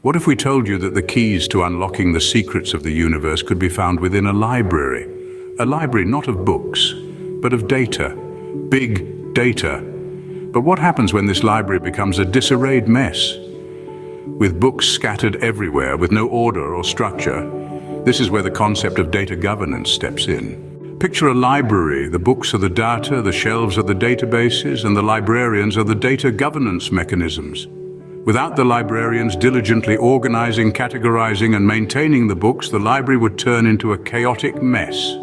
What if we told you that the keys to unlocking the secrets of the universe could be found within a library? A library not of books, but of data. Big data. But what happens when this library becomes a disarrayed mess? With books scattered everywhere, with no order or structure, this is where the concept of data governance steps in. Picture a library. The books are the data, the shelves are the databases, and the librarians are the data governance mechanisms. Without the librarians diligently organizing, categorizing, and maintaining the books, the library would turn into a chaotic mess.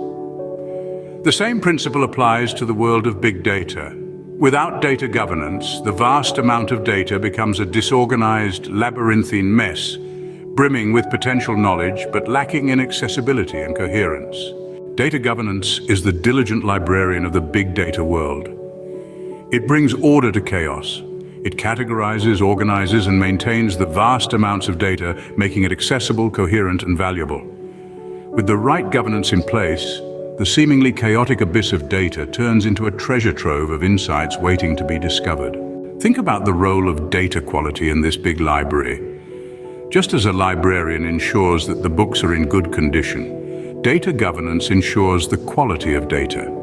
The same principle applies to the world of big data. Without data governance, the vast amount of data becomes a disorganized, labyrinthine mess, brimming with potential knowledge, but lacking in accessibility and coherence. Data governance is the diligent librarian of the big data world. It brings order to chaos. It categorizes, organizes, and maintains the vast amounts of data, making it accessible, coherent, and valuable. With the right governance in place, the seemingly chaotic abyss of data turns into a treasure trove of insights waiting to be discovered. Think about the role of data quality in this big library. Just as a librarian ensures that the books are in good condition, data governance ensures the quality of data.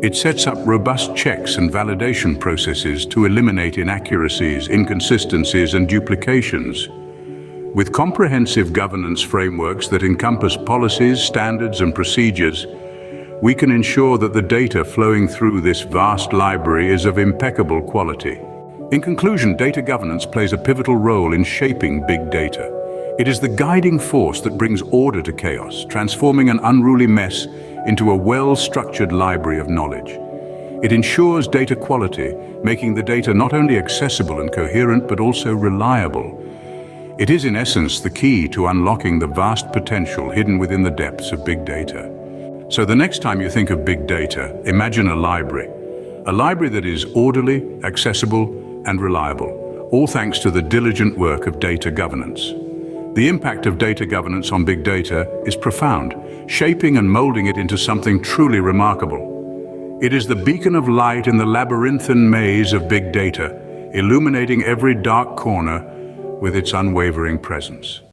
It sets up robust checks and validation processes to eliminate inaccuracies, inconsistencies, and duplications. With comprehensive governance frameworks that encompass policies, standards, and procedures, we can ensure that the data flowing through this vast library is of impeccable quality. In conclusion, data governance plays a pivotal role in shaping big data. It is the guiding force that brings order to chaos, transforming an unruly mess into a well-structured library of knowledge. It ensures data quality, making the data not only accessible and coherent, but also reliable. It is, in essence, the key to unlocking the vast potential hidden within the depths of big data. So the next time you think of big data, imagine a library. A library that is orderly, accessible, and reliable, all thanks to the diligent work of data governance. The impact of data governance on big data is profound, shaping and molding it into something truly remarkable. It is the beacon of light in the labyrinthine maze of big data, illuminating every dark corner with its unwavering presence.